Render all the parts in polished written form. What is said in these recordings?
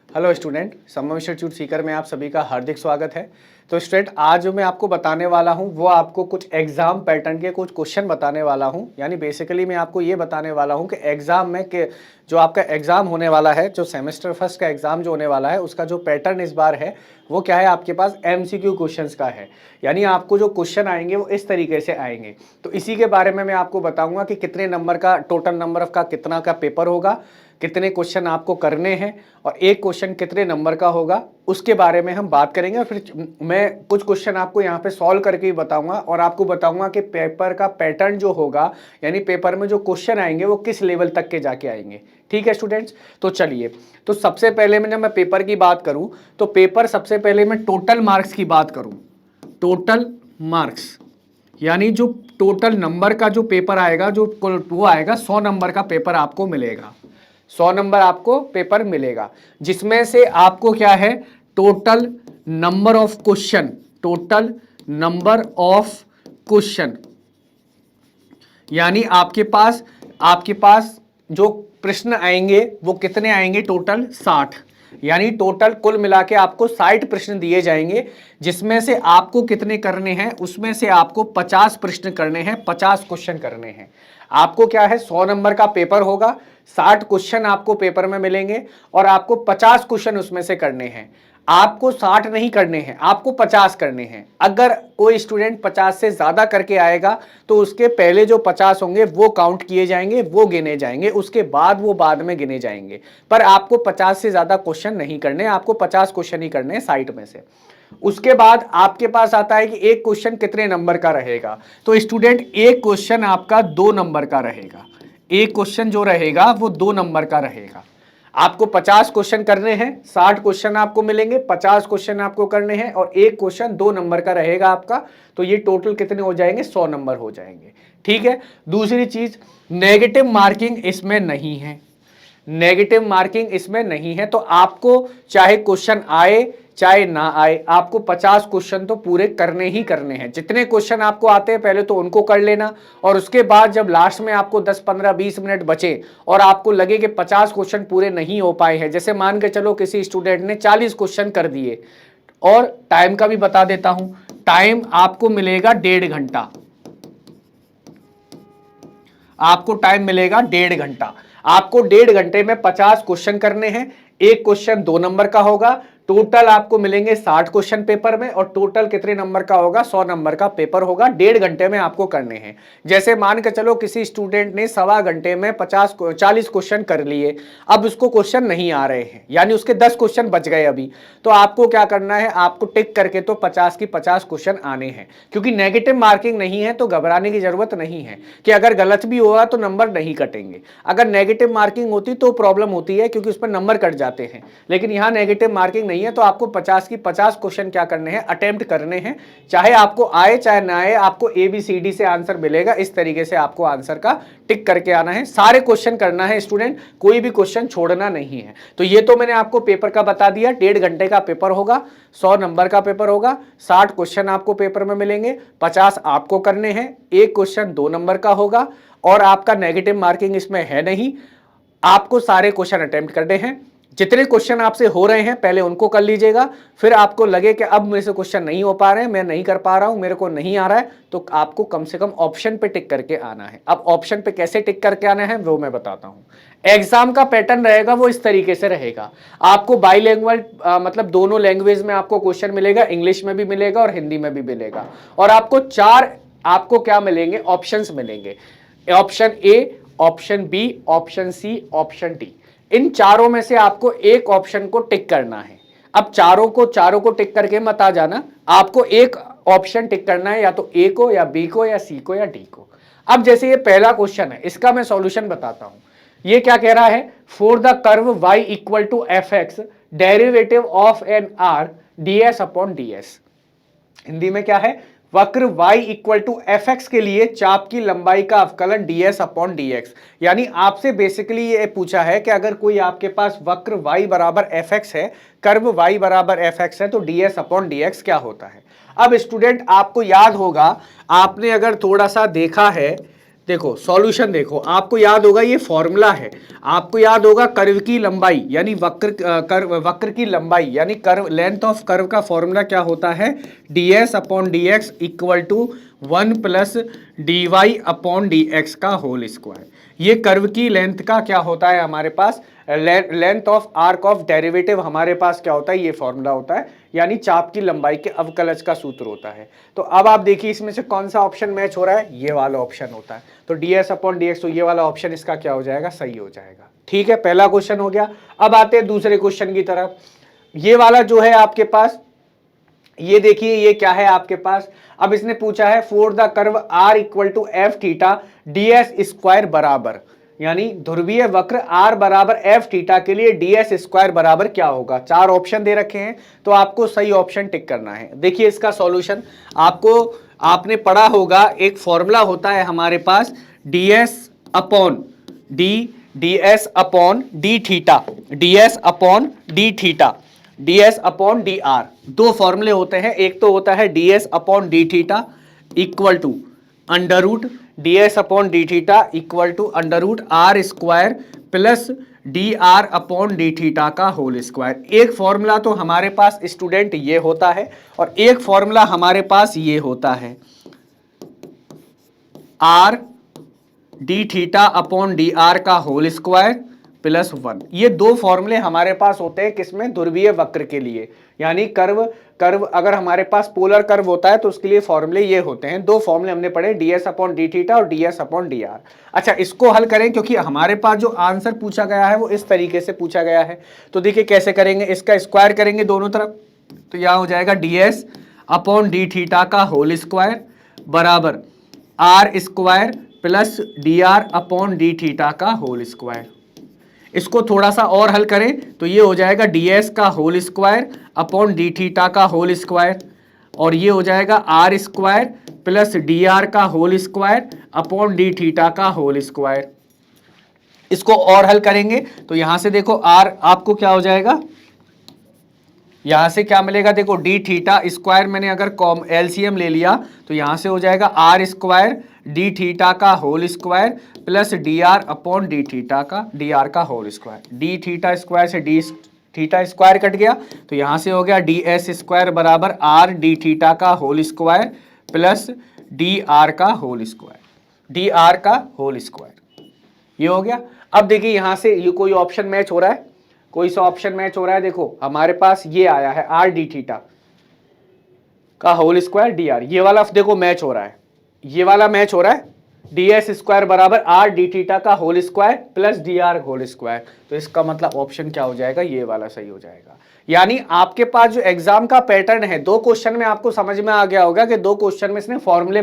Hello student, संभव institute Sikar में आप सभी का हार्दिक स्वागत है। तो स्टूडेंट, आज जो मैं आपको बताने वाला हूं वो आपको कुछ एग्जाम पैटर्न के कुछ क्वेश्चन बताने वाला हूं। यानी बेसिकली मैं आपको ये बताने वाला हूं कि एग्जाम में के जो आपका एग्जाम होने वाला है, जो सेमेस्टर फर्स्ट का एग्जाम जो होने वाला है, उसका जो पैटर्न इस बार है वो क्या है, आपके पास एमसीक्यू क्वेश्चंस का है। यानी आपको जो क्वेश्चन आएंगे वो इस तरीके से आएंगे। तो इसी के बारे में मैं आपको बताऊंगा कि कितने नंबर का टोटल नंबर का कितना का पेपर होगा, कितने क्वेश्चन आपको करने हैं और एक क्वेश्चन कितने नंबर का होगा, उसके बारे में हम बात करेंगे। और फिर मैं कुछ क्वेश्चन आपको यहाँ पे सॉल्व करके ही बताऊंगा और आपको बताऊंगा कि पेपर का पैटर्न जो होगा, यानी पेपर में जो क्वेश्चन आएंगे वो किस लेवल तक के जाके आएंगे। ठीक है स्टूडेंट्स, तो चलिए। तो सबसे पहले मैं जब मैं पेपर की बात करूं तो पेपर सबसे पहले मैं टोटल मार्क्स की बात करूं, टोटल मार्क्स यानी जो टोटल नंबर का जो पेपर आएगा, जो वो आएगा 100 नंबर का पेपर आपको मिलेगा। 100 नंबर आपको पेपर मिलेगा, जिसमें से आपको क्या है, total number of question, total number of question यानी आपके पास जो प्रश्न आएंगे वो कितने आएंगे, टोटल 60। यानी टोटल कुल मिला के आपको 60 प्रश्न दिए जाएंगे, जिसमें से आपको कितने करने हैं, उसमें से आपको 50 प्रश्न करने हैं, 50 क्वेश्चन करने हैं। आपको क्या है, 100 नंबर का पेपर होगा, 60 क्वेश्चन आपको पेपर में मिलेंगे और आपको 50 क्वेश्चन उसमें से करने हैं। आपको 60 नहीं करने हैं, आपको 50 करने हैं। अगर कोई स्टूडेंट 50 से ज्यादा करके आएगा तो उसके पहले जो 50 होंगे वो काउंट किए जाएंगे, वो गिने जाएंगे, उसके बाद वो बाद में गिने जाएंगे। पर आपको 50 से ज्यादा क्वेश्चन नहीं करने, आपको 50 क्वेश्चन ही करने हैं 60 में से। उसके बाद आपके पास आता है कि एक क्वेश्चन कितने नंबर का रहेगा। तो स्टूडेंट, एक क्वेश्चन आपका 2 नंबर का रहेगा। एक क्वेश्चन जो रहेगा वो 2 नंबर का रहेगा। आपको 50 क्वेश्चन करने हैं, 60 क्वेश्चन आपको मिलेंगे, 50 क्वेश्चन आपको करने हैं और एक क्वेश्चन 2 नंबर का रहेगा आपका। तो ये टोटल कितने हो जाएंगे, 100 नंबर हो जाएंगे। ठीक है। दूसरी चीज, नेगेटिव मार्किंग इसमें नहीं है, नेगेटिव मार्किंग इसमें नहीं है। तो आपको चाहे क्वेश्चन आए चाहे ना आए, आपको 50 क्वेश्चन तो पूरे करने ही करने हैं। जितने क्वेश्चन आपको आते हैं पहले तो उनको कर लेना, और उसके बाद जब लास्ट में आपको 10, 15, 20 मिनट बचे और आपको लगे कि 50 क्वेश्चन पूरे नहीं हो पाए हैं, जैसे मान के चलो किसी स्टूडेंट ने 40 क्वेश्चन कर दिए, और टाइम का भी बता देता हूं, टाइम आपको मिलेगा 1.5 घंटा। आपको टाइम मिलेगा 1.5 घंटा। आपको 1.5 घंटे में 50 क्वेश्चन करने हैं, एक क्वेश्चन 2 नंबर का होगा। टोटल आपको मिलेंगे 60 क्वेश्चन पेपर में और टोटल कितने नंबर का होगा, 100 नंबर का पेपर होगा। 1.5 घंटे में आपको करने हैं। जैसे मान के चलो किसी स्टूडेंट ने 1.25 घंटे में 40 क्वेश्चन कर लिए, अब उसको क्वेश्चन नहीं आ रहे हैं, यानी उसके 10 क्वेश्चन बच गए अभी। तो आपको क्या करना है, आपको टिक करके तो 50 की 50 क्वेश्चन आने हैं। क्योंकि नेगेटिव मार्किंग नहीं है तो घबराने की जरूरत नहीं है कि अगर गलत भी हुआ तो नंबर नहीं कटेंगे। अगर नेगेटिव मार्किंग होती तो प्रॉब्लम होती है, क्योंकि उस पर नंबर कट जाते हैं। लेकिन यहां नेगेटिव मार्किंग नहीं है, तो आपको 50 की 50 क्वेश्चन क्या करने हैं, अटेम्प्ट करने हैं। चाहे आपको आए चाहे ना आए, आपको ABCD से आंसर मिलेगा। इस तरीके से आपको आंसर का टिक करके आना है, सारे क्वेश्चन करना है स्टूडेंट, कोई भी क्वेश्चन छोड़ना नहीं है। तो ये तो मैंने आपको पेपर का बता दिया। 1.5 घंटे का पेपर होगा, 100 नंबर का पेपर होगा, 60 क्वेश्चन आपको पेपर में मिलेंगे, 50 आपको करने हैं, एक क्वेश्चन 2 नंबर का होगा और आपका नेगेटिव मार्किंग इसमें है नहीं। आपको सारे क्वेश्चन अटेम्प्ट करने हैं। जितने क्वेश्चन आपसे हो रहे हैं पहले उनको कर लीजिएगा। फिर आपको लगे कि अब मेरे से क्वेश्चन नहीं हो पा रहे हैं, मैं नहीं कर पा रहा हूं, मेरे को नहीं आ रहा है, तो आपको कम से कम ऑप्शन पे टिक करके आना है। अब ऑप्शन पे कैसे टिक करके आना है वो मैं बताता हूं। एग्जाम का पैटर्न रहेगा वो इस तरीके से रहेगा। आपको बाईलैंग्वेज मतलब दोनों लैंग्वेज में आपको क्वेश्चन मिलेगा, इंग्लिश में भी मिलेगा और हिंदी में भी मिलेगा। और आपको 4 आपको क्या मिलेंगे, ऑप्शंस मिलेंगे। Option A, option B, option C, option D. इन चारों में से आपको एक ऑप्शन को टिक करना है। अब चारों को टिक करके मत आ जाना, आपको एक ऑप्शन टिक करना है, या तो ए को या बी को या सी को या डी को। अब जैसे ये पहला क्वेश्चन है, इसका मैं सॉल्यूशन बताता हूं। ये क्या कह रहा है, for the curve y equal to fx derivative of an arc ds upon ds। Hindi में क्या है, वक्र y इक्वल टू fx के लिए चाप की लंबाई का अवकलन ds अपॉन dx। यानी आपसे बेसिकली ये पूछा है कि अगर कोई आपके पास वक्र y बराबर fx है, कर्व y बराबर fx है, तो ds अपॉन dx क्या होता है। अब स्टूडेंट आपको याद होगा, आपने अगर थोड़ा सा देखा है, देखो सॉल्यूशन देखो, आपको याद होगा ये फॉर्मूला है, आपको याद होगा कर्व की लंबाई यानी वक्र की लंबाई यानी कर्व लेंथ ऑफ कर्व का फॉर्मूला क्या होता है, ds upon dx equal to 1 plus dy upon dx का होल स्क्वायर। ये कर्व की लेंथ का क्या होता है हमारे पास, length of arc of derivative हमारे पास क्या होता है, ये फॉर्मूला होता है, यानी चाप की लंबाई के अवकलज का सूत्र होता है। तो अब आप देखिए इसमें से कौन सा ऑप्शन मैच हो रहा है, ये वाला ऑप्शन होता है, तो ds अपॉन dx, तो ये वाला ऑप्शन इसका क्या हो जाएगा, सही हो जाएगा। ठीक है, पहला क्वेश्चन हो गया। अब आते हैं दूसरे क्वेश्चन की तरफ। ये वाला जो है आपके पास, ये देखिए ये क्या है आपके पास, अब इसने पूछा है for the curve r equal to F theta ds square बराबर, यानी ध्रुवीय वक्र r बराबर एफ थीटा के लिए ds स्क्वायर बराबर क्या होगा। चार ऑप्शन दे रखे हैं, तो आपको सही ऑप्शन टिक करना है। देखिए इसका सॉल्यूशन आपने पढ़ा होगा, एक फॉर्मूला होता है हमारे पास ds upon D theta, ds upon D theta, ds upon D R. दो फॉर्मूले होते हैं, एक तो होता है ds upon D theta equal to under root ds upon D theta equal to under root R square plus D R upon D theta का whole square. एक फॉर्मूला तो हमारे पास स्टूडेंट ये होता है और एक फॉर्मूला हमारे पास ये होता है R D theta upon D R का होल स्क्वायर प्लस 1। ये दो फॉर्मूले हमारे पास होते हैं किसमें, ध्रुवीय वक्र के लिए, यानी कर्व अगर हमारे पास पोलर कर्व होता है तो उसके लिए फॉर्मूले ये होते हैं। दो फॉर्मूले हमने पढ़े, ds अपॉन डी थीटा और ds अपॉन डी आर। अच्छा, इसको हल करें क्योंकि हमारे पास जो आंसर पूछा गया है वो इस तरीके से पूछा गया है। तो देखिए कैसे करेंगे, इसका स्क्वायर करेंगे दोनों तरफ, तो यह हो जाएगा ds अपॉन डी थीटा का होल स्क्वायर बराबर R square plus D R upon D theta का होल स्क्वायर। इसको थोड़ा सा और हल करें तो ये हो जाएगा ds का whole square upon D theta का होल स्क्वायर, और ये हो जाएगा R square plus D R का whole square upon D theta का होल स्क्वायर। इसको और हल करेंगे तो यहां से देखो आर आपको क्या हो जाएगा, यहां से क्या मिलेगा, देखो डी थीटा स्क्वायर मैंने अगर एलसीएम ले लिया तो यहां से हो जाएगा आर स्क्वायर डी थीटा का whole square plus D R upon D theta का डी आर का whole square. D theta square से डी थीटा स्क्वायर कट गया, तो यहां से हो गया डी एस स्क्वायर बराबर आर डी थीटा का whole square plus D R का होल स्क्वायर, डी आर का होल स्क्वायर। ये हो गया। अब देखिए यहां से ये कोई ऑप्शन मैच हो रहा है, कोई सा ऑप्शन मैच हो रहा है, देखो हमारे पास ये आया है आर डी थीटा का होल स्क्वायर डी आर, ये वाला देखो मैच हो रहा है, ये वाला मैच हो रहा है, ds स्क्वायर बराबर आर डी थीटा का whole square plus D R whole square. तो इसका मतलब ऑप्शन क्या हो जाएगा, ये वाला सही हो जाएगा। यानी आपके पास जो एग्जाम का पैटर्न है, दो क्वेश्चन में आपको समझ में आ गया होगा कि दो क्वेश्चन में इसने फॉर्मूले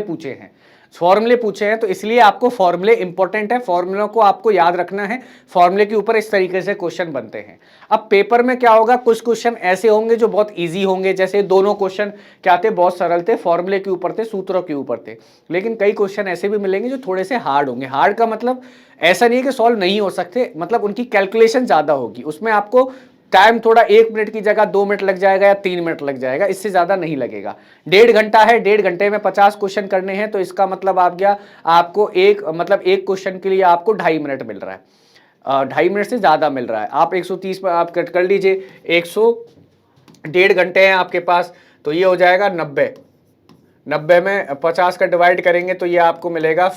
पूछे हैं, तो इसलिए आपको फॉर्मूले इंपॉर्टेंट है, फॉर्मूलों को आपको याद रखना है, फॉर्मूले के ऊपर इस तरीके से क्वेश्चन बनते हैं। अब पेपर में क्या होगा, कुछ क्वेश्चन ऐसे होंगे जो बहुत इजी होंगे, जैसे दोनों क्वेश्चन क्या थे, बहुत सरल थे, फॉर्मूले के ऊपर थे, सूत्रों के ऊपर थे। लेकिन कई क्वेश्चन ऐसे भी मिलेंगे जो थोड़े से हार्ड होंगे। हार्ड का मतलब ऐसा नहीं है कि सॉल्व नहीं हो सकते, मतलब उनकी कैलकुलेशन ज्यादा होगी, उसमें आपको टाइम थोड़ा 1 मिनट की जगह 2 मिनट लग जाएगा या 3 मिनट लग जाएगा, इससे ज्यादा नहीं लगेगा। 1.5 घंटा है, 1.5 घंटे में 50 क्वेश्चन करने हैं, तो इसका मतलब आप गया आपको एक क्वेश्चन के लिए आपको 2.5 मिनट मिल रहा है, 2.5 मिनट से ज्यादा मिल रहा है। आप 130 पर आप कट कर लीजिए, 100 घंटे हैं आपके पास, तो ये हो जाएगा 90 में 50 का डिवाइड करेंगे तो ये आपको मिलेगा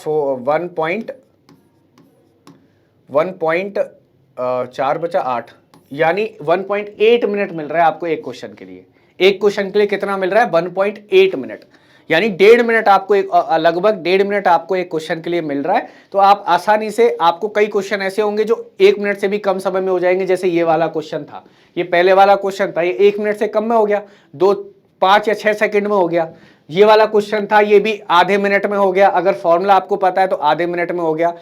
1.4 बचा 8, यानी 1.8 मिनट मिल रहा है आपको एक क्वेश्चन के लिए। एक क्वेश्चन के लिए कितना मिल रहा है, 1.8 मिनट, यानी 1.5 मिनट आपको लगभग 1.5 मिनट आपको एक क्वेश्चन के लिए मिल रहा है। तो आप आसानी से, आपको कई क्वेश्चन ऐसे होंगे जो 1 मिनट से भी कम समय में हो जाएंगे, जैसे ये वाला क्वेश्चन था, ये पहले वाला क्वेश्चन था, ये 1 मिनट से कम में हो गया, 5 या 6 सेकंड में हो गया। ये वाला क्वेश्चन था, ये भी आधे मिनट में हो गया, अगर फॉर्मूला आपको पता है तो आधे मिनट में हो गया।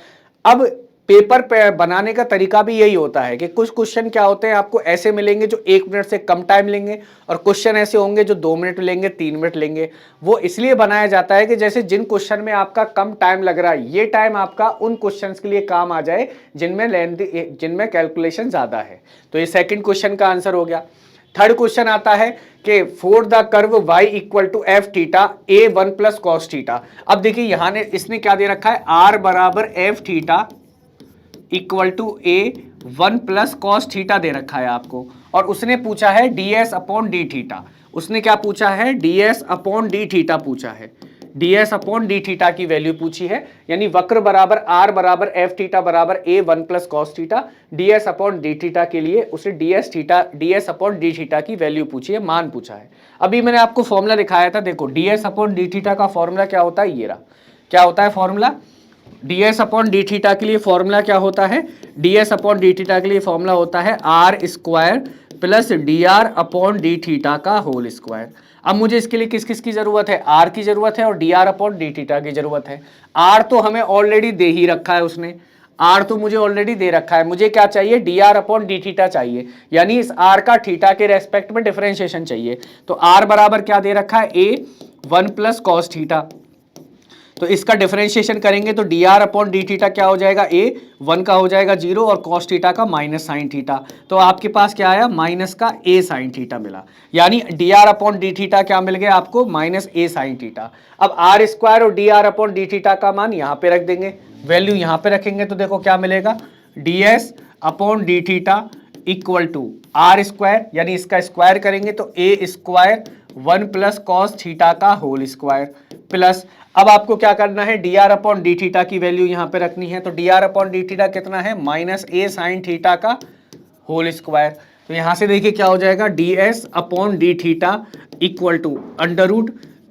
अब पेपर पे बनाने का तरीका भी यही होता है कि कुछ क्वेश्चन क्या होते हैं आपको ऐसे मिलेंगे जो 1 मिनट से कम टाइम लेंगे, और क्वेश्चन ऐसे होंगे जो 2 मिनट लेंगे, 3 मिनट लेंगे। वो इसलिए बनाया जाता है कि जैसे जिन क्वेश्चन में आपका कम टाइम लग रहा है, ये टाइम आपका उन क्वेश्चन के लिए काम आ जाए जिनमें कैलकुलेशन ज्यादा है। तो ये सेकंड क्वेश्चन का आंसर हो गया। थर्ड क्वेश्चन आता है कि for the curve y equal to F theta A one plus cos theta. अब देखिए यहां ने इसने क्या दे रखा है, r बराबर F theta equal to A one plus cos theta दे रखा है आपको, और उसने पूछा है ds अपॉन डी थीटा। उसने क्या पूछा है, ds अपॉन डी थीटा पूछा है, ds अपॉन डी थीटा की वैल्यू पूछी है, यानी वक्र बराबर r बराबर एफ थीटा बराबर A one plus cos theta, ds upon D theta के लिए उसे ds अपॉन डी थीटा की वैल्यू पूछी है, मान पूछा है। अभी मैंने आपको फॉर्मूला दिखाया था, देखो ds अपॉन डी थीटा का फॉर्मूला क्या होता है, ये रहा। क्या होता है formula, ds upon D theta के लिए फॉर्मूला क्या होता है, ds अपॉन डी थीटा के लिए फॉर्मूला होता है R square plus D R upon D theta का होल स्क्वायर। अब मुझे इसके लिए किस किस की जरूरत है, आर की जरूरत है और D R upon D theta की जरूरत है। आर तो हमें ऑलरेडी दे ही रखा है उसने, आर तो मुझे ऑलरेडी दे रखा है, मुझे क्या चाहिए, D R upon D theta चाहिए, यानी इस आर का थीटा के रेस्पेक्ट में डिफरेंशिएशन चाहिए। तो आर बराबर क्या दे रखा है, ए वन प्लस कॉस थीटा, तो इसका डिफरेंशिएशन करेंगे तो D R upon D theta क्या हो जाएगा, ए वन का हो जाएगा 0 और कॉस थीटा का माइनस साइन थीटा, तो आपके पास क्या आया, माइनस का ए साइन थीटा मिला, यानी D R upon D theta क्या मिल गया आपको, माइनस ए साइन थीटा। अब आर स्क्वायर और D R upon D theta का मान यहाँ पे रख देंगे, वैल्यू यहाँ पे रखेंगे तो देखो क्या मिलेगा, D S upon D theta equal to R square, यानी इसका स्क्वायर करेंगे तो A square one plus cos theta का होल स्क्वायर, प्लस अब आपको क्या करना है, D R upon D theta की वैल्यू यहाँ पे रखनी है, तो D R upon D theta कितना है, माइनस ए साइन थीटा का होल स्क्वायर। तो यहाँ से देखिए क्या हो जाएगा, D S upon D theta equal to under root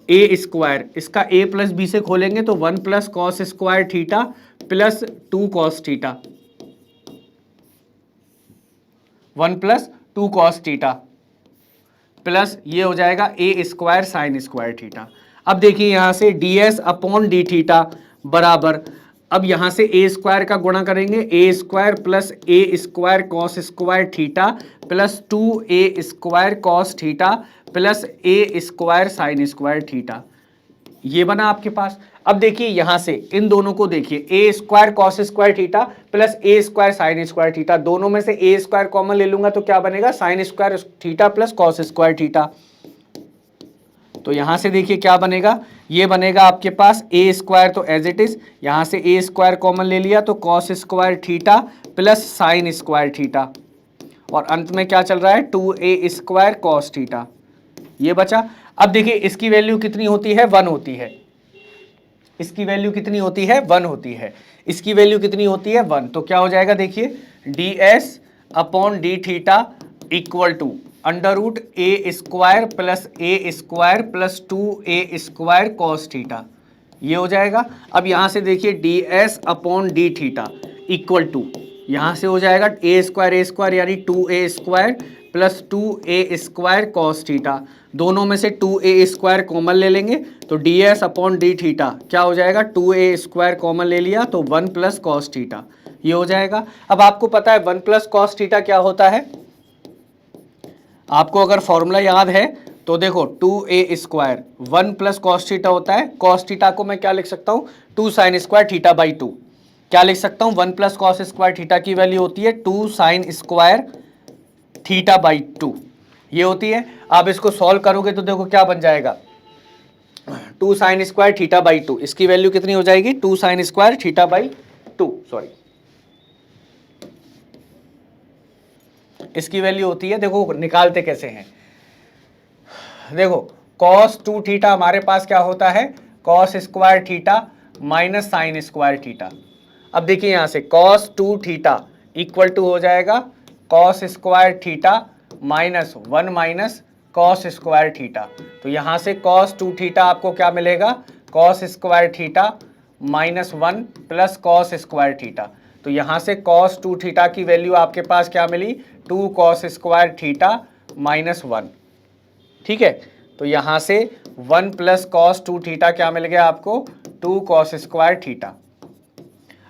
A square, इसका ए प्लस बी से खोलेंगे तो one plus cos square theta plus two cos theta, one plus two cos theta plus ये हो जाएगा A square sine square theta. अब देखिए यहां से ds अपॉन डी थीटा बराबर, अब यहां से ए स्क्वायर का गुणा करेंगे, A square plus A square cos square theta plus 2a square cos theta plus A square sine square theta, ये बना आपके पास। अब देखिए यहां से इन दोनों को देखिए, A square cos square theta plus A square sine square theta, दोनों में से ए स्क्वायर कॉमन ले लूंगा तो क्या बनेगा, sign square theta plus cos square theta. तो यहां से देखिए क्या बनेगा, ये बनेगा आपके पास ए स्क्वायर तो एज इट इज, यहां से ए स्क्वायर कॉमन ले लिया तो cos square theta plus sign square theta, और अंत में क्या चल रहा है, 2a स्क्वायर कॉस थीटा, ये बचा। अब देखिए इसकी वैल्यू कितनी होती है, 1 होती है, इसकी वैल्यू कितनी होती है, 1 होती है, इसकी वैल्यू कितनी होती है, 1। तो क्या हो जाएगा देखिए, D S upon D theta equal to under root A square plus A square plus 2a square cos theta, ये हो जाएगा। अब यहाँ से देखिए D S upon D theta equal to, यहाँ से हो जाएगा ए स्क्वायर यानी 2a square plus 2a square cos theta, दोनों में से 2a स्क्वायर कॉमन ले लेंगे तो D S upon D theta क्या हो जाएगा, 2a स्क्वायर कॉमन ले लिया तो 1 प्लस कॉस थीटा, ये हो जाएगा। अब आपको पता है 1 प्लस कॉस थीटा क्या होता है, आपको अगर फॉर्मूला याद है तो देखो 2a square 1 plus cos theta होता है, कॉस थीटा को मैं क्या लिख सकता हूँ, 2 साइन स्क्वायर थीटा बाई 2, क्या लिख सकता हूँ, 1 प्लस कॉस स्क्वायर थीटा की वैल्यू होती है 2 साइन स्क्वायर थीटा बाई 2, ये होती है। आप इसको सॉल्व करोगे तो देखो क्या बन जाएगा, 2 साइन स्क्वायर थीटा बाई 2, इसकी वैल्यू कितनी हो जाएगी, 2 sign square theta by 2, sorry इसकी वैल्यू होती है, देखो निकालते कैसे हैं, देखो cos 2 थीटा हमारे पास क्या होता है, cos square theta minus sign square theta. अब देखिए यहां से cos 2 थीटा इक्वल टू हो जाएगा cos square theta minus 1 minus cos square theta, तो यहां से cos 2 थीटा आपको क्या मिलेगा, cos square theta minus 1 plus cos square theta, तो यहां से cos 2 थीटा की वैल्यू आपके पास क्या मिली, 2 cos स्क्वायर थीटा माइनस 1, ठीक है। तो यहां से 1 प्लस कॉस 2 थीटा क्या मिल गया आपको, 2 कॉस स्क्वायर थीटा।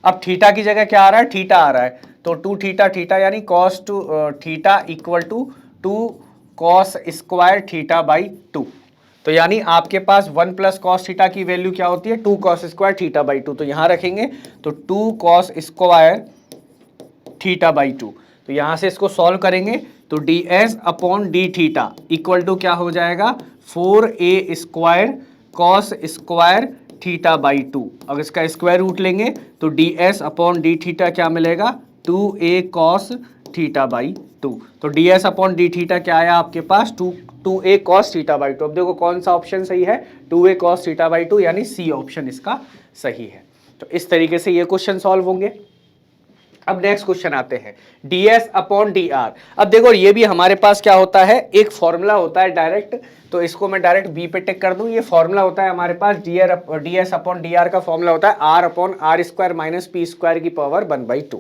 अब थीटा की जगह क्या आ रहा है, थीटा आ रहा है, तो 2 थीटा थीटा यानी cos 2 theta equal to 2 cos square theta by 2, तो यानी आपके पास 1 प्लस कॉस थीटा की वैल्यू क्या होती है, 2 कॉस स्क्वायर थीटा बाई 2, तो यहां रखेंगे तो 2 कॉस स्क्वायर थीटा बाई 2, तो यहां से इसको सॉल्व करेंगे, तो D S upon D theta equal to क्या हो जाएगा 4a square cos square theta by 2। अगर इसका स्क्वायर रूट लेंगे तो D S upon D theta क्या मिलेगा 2a कॉस थीटा बाई 2। तो D S upon D theta क्या आया आपके पास 2a कॉस थीटा बाई 2। अब देखो कौन सा ऑप्शन सही है 2a कॉस थीटा बाई 2 यानी सी ऑप्शन इसका सही है। तो इस तरीके से ये क्वेश्चन सॉल्व होंगे। अब नेक्स्ट क्वेश्चन आते हैं ds अपॉन dr। अब देखो ये भी हमारे पास क्या होता है एक फॉर्मूला होता है डायरेक्ट, तो इसको मैं डायरेक्ट बी पे टिक कर दूं। ये फॉर्मूला होता है हमारे पास ds अपॉन dr का फॉर्मूला होता है r upon R square minus P square की पावर 1/2।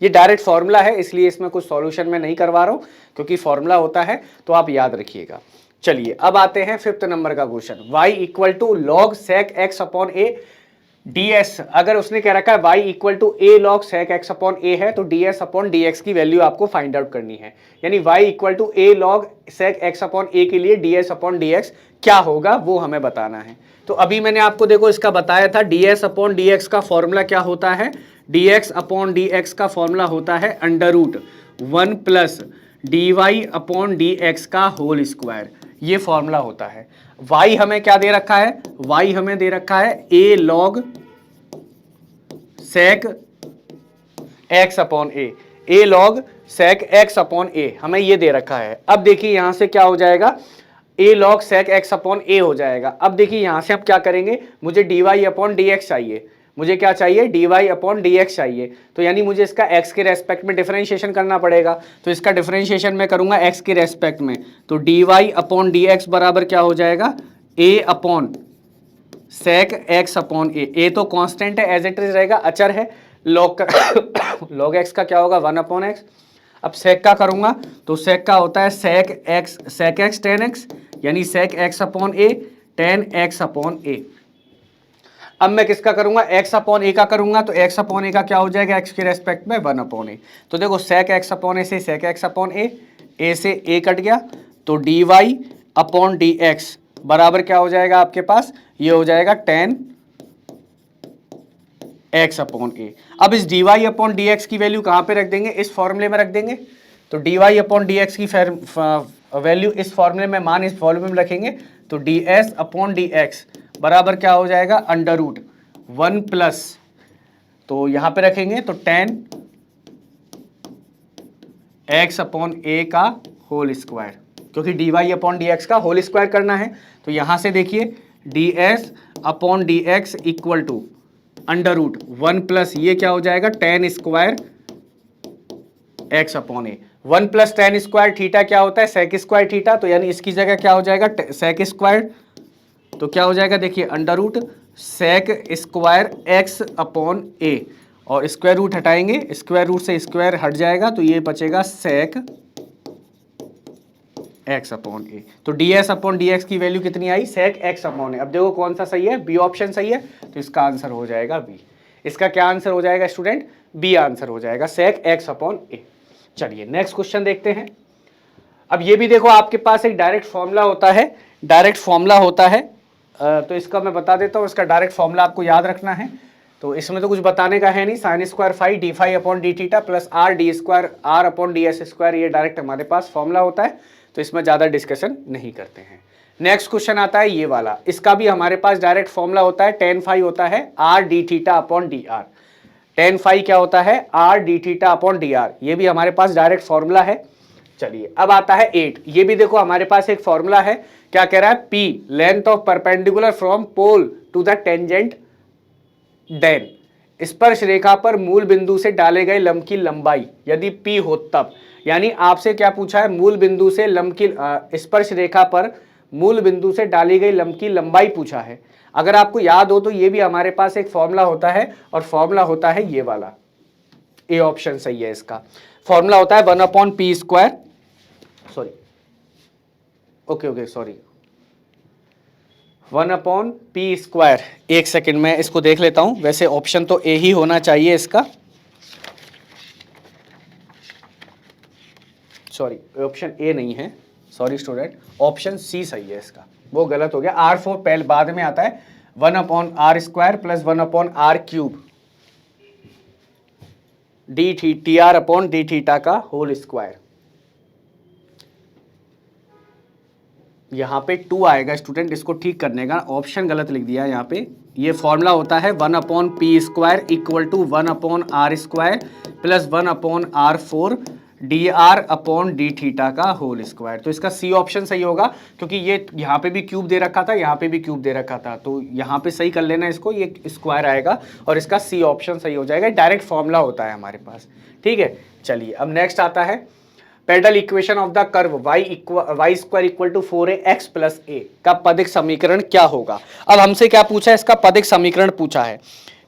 ये डायरेक्ट फॉर्मूला है, इसलिए इसमें कुछ सॉल्यूशन में नहीं करवा रहा हूं क्योंकि फॉर्मूला होता है, तो आप याद रखिएगा। चलिए अब आते हैं 5th नंबर का question y equal to log sec x upon A ds। अगर उसने क्या रखा है y equal to a log sec x upon a है तो ds अपॉन dx की वैल्यू आपको फाइंड आउट करनी है। यानी y equal to a log sec x upon a के लिए ds अपॉन dx क्या होगा वो हमें बताना है। तो अभी मैंने आपको देखो इसका बताया था ds अपॉन dx का फॉर्मूला क्या होता है। dx अपॉन dx का फॉर्मूला होता है under root 1 plus dy upon dx का होल स्क्वायर, ये फॉर्मूला होता है। y हमें क्या दे रखा है y हमें दे रखा है a log sec x upon a log sec x upon a हमें ये दे रखा है। अब देखिए यहां से क्या हो जाएगा a log sec x upon a हो जाएगा। अब देखिए यहां से आप क्या करेंगे, मुझे dy अपॉन dx चाहिए, मुझे क्या चाहिए dy अपॉन dx चाहिए, तो यानी मुझे इसका x के रेस्पेक्ट में डिफरेंशिएशन करना पड़ेगा। तो इसका डिफरेंशिएशन मैं करूंगा x के रेस्पेक्ट में, तो dy अपॉन dx बराबर क्या हो जाएगा a upon sec x upon a तो कांस्टेंट है एज इट इज रहेगा, अचर है। log log x का क्या होगा 1 अपॉन x। अब sec का करूंगा तो sec का होता है sec x tan x यानी sec x upon a tan x upon a। अब मैं किसका करूंगा x अपॉन a का करूंगा तो x अपॉन a का क्या हो जाएगा x के रेस्पेक्ट में 1 अपॉन a। तो देखो sec x अपॉन a से sec x अपॉन a से a कट गया तो dy अपॉन dx बराबर क्या हो जाएगा आपके पास, ये हो जाएगा tan x अपॉन a। अब इस dy अपॉन dx की वैल्यू कहां पे रख देंगे, इस फॉर्मूले में रख देंगे। तो dy अपॉन dx की वैल्यू इस फॉर्मूले में, मान इस फॉर्मूले में रखेंगे तो ds अपॉन dx बराबर क्या हो जाएगा अंडर रूट 1 प्लस, तो यहां पे रखेंगे तो tan x अपॉन a का होल स्क्वायर, क्योंकि dy अपॉन dx का होल स्क्वायर करना है। तो यहां से देखिए ds upon dx equal to under root 1 plus ये क्या हो जाएगा tan square x upon a। 1 plus tan square theta क्या होता है sec स्क्वायर थीटा, तो यानी इसकी जगह क्या हो जाएगा sec स्क्वायर, तो क्या हो जाएगा देखिए under root sec square x upon a, और स्क्वायर रूट हटाएंगे, स्क्वायर रूट से स्क्वायर हट जाएगा तो ये बचेगा sec x अपॉन a। तो ds अपॉन dx की वैल्यू कितनी आई sec x अपॉन a। अब देखो कौन सा सही है, बी ऑप्शन सही है, तो इसका आंसर हो जाएगा बी। इसका क्या आंसर हो जाएगा स्टूडेंट, बी आंसर हो जाएगा sec x अपॉन a। चलिए नेक्स्ट क्वेश्चन देखते हैं। अब ये भी देखो आपके पास एक डायरेक्ट फॉर्मूला होता है, डायरेक्ट फॉर्मूला होता है, तो इसका मैं बता देता हूँ, इसका डायरेक्ट फॉर्मूला आपको याद रखना है। तो इसमें तो कुछ बताने का है नहीं, sine square phi D phi upon D theta plus R D square R upon D S square, ये डायरेक्ट हमारे पास फॉर्मूला होता है, तो इसमें ज़्यादा डिस्कशन नहीं करते हैं। नेक्स्ट क्वेश्चन आता है ये वाला, इसका भी हमारे पास डायरेक्ट फॉर्मूला होता है, टेन फाई होता है R D theta upon D R. Tan phi क्या होता है R D theta upon D R, ये भी हमारे पास डायरेक्ट फॉर्मूला है। चलिए अब आता है 8, ये भी देखो हमारे पास एक फॉर्मूला है, क्या कह रहा है P length of perpendicular from pole to the tangent then स्पर्श रेखा पर मूल बिंदु से डाले गए लंब की लंबाई यदि P हो तब। यानी आपसे क्या पूछा है, मूल बिंदु से लंब की स्पर्श रेखा पर मूल बिंदु से डाली गई लंब की लंबाई पूछा है। अगर आपको याद हो तो ये भी हमारे पास एक फॉर्मूला होता है, और फॉर्मूला होता है ये वाला, ए ऑप्शन सही है इसका। फॉर्मूला होता है 1 upon P square, sorry okay sorry 1 upon P square. एक सेकंड में इसको देख लेता हूं, वैसे ऑप्शन तो ए ही होना चाहिए इसका, सॉरी ऑप्शन ए नहीं है, सॉरी स्टूडेंट, ऑप्शन सी सही है इसका, वो गलत हो गया। R4 पहले बाद में आता है, 1 upon R square plus 1 upon R cube D T R upon D theta का होल स्क्वायर। यहाँ पे 2 आएगा स्टूडेंट, इसको ठीक करने का, ऑप्शन गलत लिख दिया है यहाँ पे। ये फॉर्मूला होता है 1/p² इक्वल टू 1/r² प्लस 1/r4 dr/d थीटा का होल स्क्वायर। तो इसका सी ऑप्शन सही होगा, क्योंकि ये यहाँ पे भी क्यूब दे रखा था, यहाँ पे भी क्यूब दे रखा था, तो यहाँ पे सही कर लेना इसको, ये स्क्वायर आएगा और इसका सी ऑप्शन सही हो जाएगा। डायरेक्ट फॉर्मूला होता है हमारे पास, ठीक है। चलिए अब नेक्स्ट आता है pedal equation of the curve y² equal to 4ax plus a का पदिक समीकरण क्या होगा। अब हमसे क्या पूछा है, इसका पदिक समीकरण पूछा है,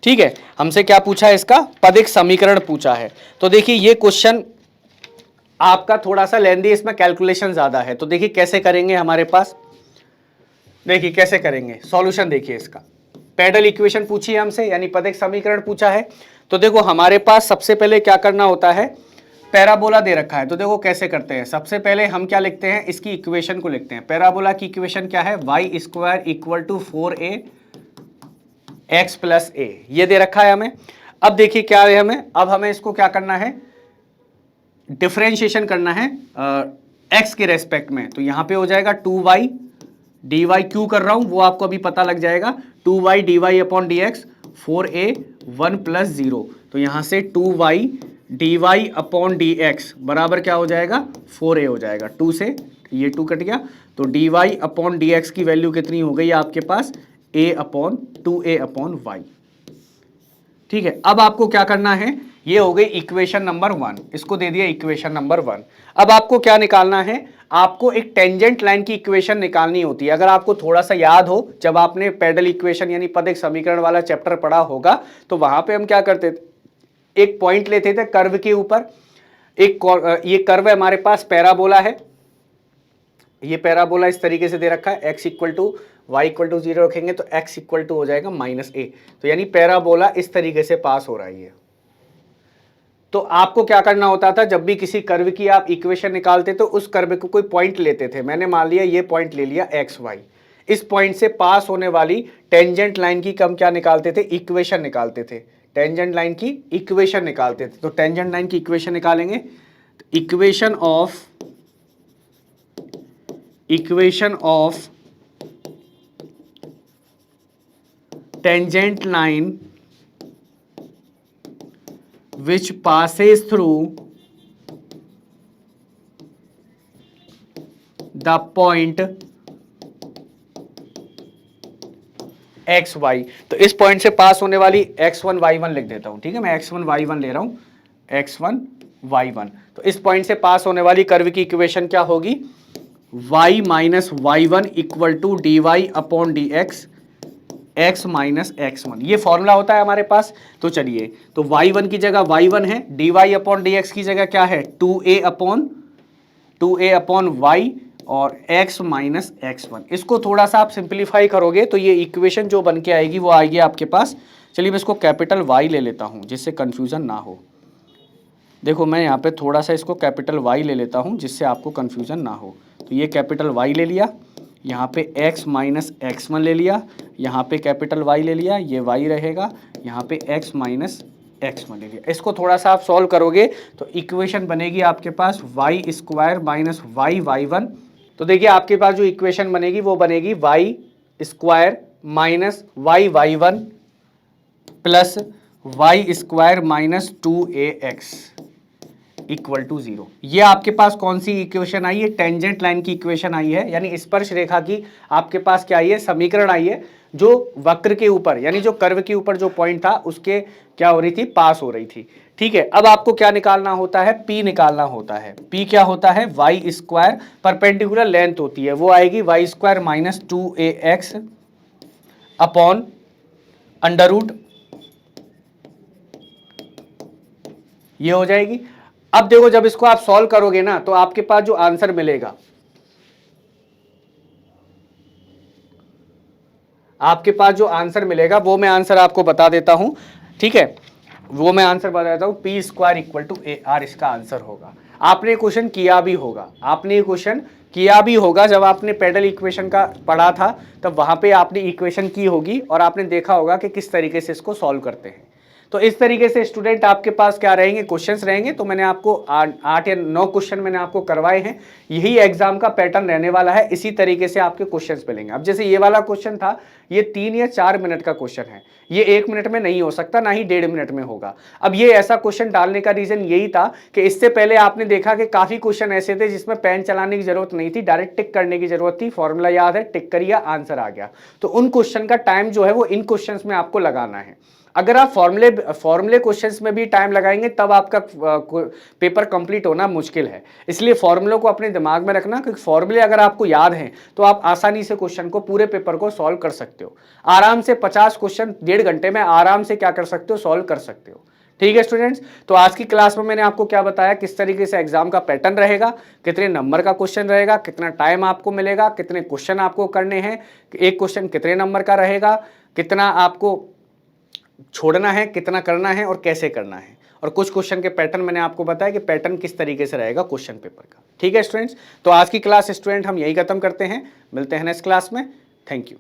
ठीक है। हमसे क्या पूछा है, इसका पदिक समीकरण पूछा है। तो देखिए ये क्वेश्चन आपका थोड़ा सा लेंदी, इसमें कैलकुलेशन ज्यादा है। तो देखिए कैसे करेंगे, हमारे पास देखिए कैसे करेंगे, सॉल्यूशन देखिए इसका। पेडल इक्वेशन पूछी है हमसे, यानी पदिक समीकरण पूछा है। तो देखो हमारे पास सबसे पहले क्या करना होता है, पैराबोला दे रखा है। तो देखो कैसे करते हैं, सबसे पहले हम क्या लिखते हैं, इसकी इक्वेशन को लिखते हैं। पैराबोला की इक्वेशन क्या है, y² equal to 4ax plus a, ये दे रखा है हमें। अब देखिए क्या है हमें, अब हमें इसको क्या करना है, डिफरेंशिएशन करना है x के रेस्पेक्ट में। तो यहां पे हो जाएगा 2y dy, क्यों कर रहा हूं वो आपको अभी पता लग जाएगा। 2y dy upon dx 4a 1 plus 0, तो यहां से 2y dy अपॉन dx बराबर क्या हो जाएगा, 4a हो जाएगा। 2 से ये 2 कट गया, तो dy अपॉन dx की वैल्यू कितनी हो गई आपके पास, a upon 2a upon y, ठीक है। अब आपको क्या करना है, ये हो गई इक्वेशन नंबर 1, इसको दे दिया इक्वेशन नंबर 1। अब आपको क्या निकालना है, आपको एक टेंजेंट लाइन की इक्वेशन निकालनी होती है। अगर आपको थोड़ा सा याद हो, जब आपने पेडल इक्वेशन यानी पदिक समीकरण वाला चैप्टर पढ़ा होगा, तो वहां पे हम क्या करते थे, एक पॉइंट लेते थे कर्व के ऊपर। ये कर्व है हमारे पास, पैराबोला है, ये पैराबोला इस तरीके से दे रखा है, x equal to Y equal to 0 रखेंगे तो x इक्वल टू हो जाएगा -a। तो यानी पैराबोला इस तरीके से पास हो रही है। तो आपको क्या करना होता था, जब भी किसी कर्व की आप इक्वेशन निकालते तो उस कर्व को कोई पॉइंट लेते थे। मैंने मान लिया ये पॉइंट ले लिया xy, इस पॉइंट से पास होने वाली टेंजेंट लाइन की हम क्या निकालते थे, इक्वेशन निकालते थे। टेंजेंट लाइन की इक्वेशन निकालते थे। तो टेंजेंट लाइन की इक्वेशन निकालेंगे, equation of tangent line which passes through the point xy। तो इस पॉइंट से पास होने वाली x1 y1 लिख देता हूं, ठीक है। मैं x1 y1 ले रहा हूं, x1 y1। तो इस पॉइंट से पास होने वाली कर्व की इक्वेशन क्या होगी, y minus y1 equal to dy upon dx x minus x1, ये फॉर्मूला होता है हमारे पास। तो चलिए, तो y1 की जगह y1 है, dy अपॉन dx की जगह क्या है, 2a अपॉन y और x माइनस x1। इसको थोड़ा सा आप सिंप्लीफाई करोगे तो ये इक्वेशन जो बन के आएगी वो आएगी आपके पास। चलिए मैं इसको कैपिटल Y ले लेता हूँ जिससे कंफ्यूजन ना हो। देखो मैं यहाँ पे थोड़ा सा इसको कैपिटल Y ले लेता हूँ जिससे आपको कंफ्यूजन ना हो। तो ये कैपिटल Y ले लिया, यहाँ पे x माइनस x1 ले लिया, यहाँ पे कैपिटल Y ले लिया, ये y रहेगा, यहाँ पे x माइनस x1 ले लिया। इसको थोड़ा सा आप सॉल्व करोगे तो इक्वेशन बनेगी आपके पास y² माइनस y1। तो देखिए आपके पास जो इक्वेशन बनेगी वो बनेगी y² minus y1 plus y² minus 2ax equal to 0। ये आपके पास कौन सी इक्वेशन आई है, टेंजेंट लाइन की इक्वेशन आई है, यानी स्पर्श रेखा की आपके पास क्या आई है, समीकरण आई है, जो वक्र के ऊपर यानी जो कर्व के ऊपर जो पॉइंट था उसके क्या हो रही थी, पास हो रही थी। ठीक है, अब आपको क्या निकालना होता है, P निकालना होता है। P क्या होता है, y² परपेंडिकुलर लेंथ होती है, वो आएगी y² minus 2ax upon under root, ये हो जाएगी। अब देखो जब इसको आप सॉल्व करोगे ना तो आपके पास जो आंसर मिलेगा, आपके पास जो आंसर मिलेगा वो मैं आंसर आपको बता देता हूं, ठीक है, वो मैं आंसर बता देता हूं, p² इक्वल टू AR इसका आंसर होगा। आपने क्वेश्चन किया भी होगा, आपने क्वेश्चन किया भी होगा, जब आपने पेडल इक्वेशन का पढ़ा था तब वहां पे आपने इक्वेशन की होगी और आपने देखा होगा कि किस तरीके से इसको सॉल्व करते हैं। तो इस तरीके से स्टूडेंट आपके पास क्या रहेंगे, क्वेश्चंस रहेंगे। तो मैंने आपको 8 या 9 क्वेश्चन मैंने आपको करवाए हैं। यही एग्जाम का पैटर्न रहने वाला है, इसी तरीके से आपके क्वेश्चंस मिलेंगे। अब जैसे ये वाला क्वेश्चन था, ये 3 या 4 मिनट का क्वेश्चन है, ये 1 मिनट में नहीं हो सकता, ना ही 1.5 मिनट में होगा। अब ये ऐसा क्वेश्चन डालने का रीजन यही था कि इससे पहले आपने देखा कि काफी क्वेश्चन ऐसे थे जिसमें पेन चलाने की जरूरत नहीं थी, डायरेक्ट टिक करने की जरूरत थी, फॉर्मूला याद है, टिक करिए, आंसर आ गया। तो उन क्वेश्चन का टाइम जो है वो इन क्वेश्चंस में आपको लगाना है। अगर आप फॉर्मूले क्वेश्चंस में भी टाइम लगाएंगे तब आपका पेपर कंप्लीट होना मुश्किल है। इसलिए फॉर्मूलों को अपने दिमाग में रखना, क्योंकि फॉर्मूले अगर आपको याद हैं तो आप आसानी से क्वेश्चन को, पूरे पेपर को सॉल्व कर सकते हो। आराम से 50 क्वेश्चन 1.5 घंटे में आराम से क्या कर सकते हो, सॉल्व कर सकते हो। ठीक है स्टूडेंट्स, तो आज की क्लास में मैंने आपको क्या बताया, किस तरीके से एग्जाम का पैटर्न रहेगा, कितने नंबर का क्वेश्चन रहेगा, कितना टाइम आपको मिलेगा, कितने क्वेश्चन आपको करने हैं, एक क्वेश्चन कितने नंबर का रहेगा, कितना आपको छोड़ना है, कितना करना है और कैसे करना है, और कुछ क्वेश्चन के पैटर्न मैंने आपको बताया कि पैटर्न किस तरीके से रहेगा क्वेश्चन पेपर का। ठीक है स्टूडेंट्स, तो आज की क्लास स्टूडेंट हम यही खत्म करते हैं, मिलते हैं नेक्स्ट क्लास में। Thank you.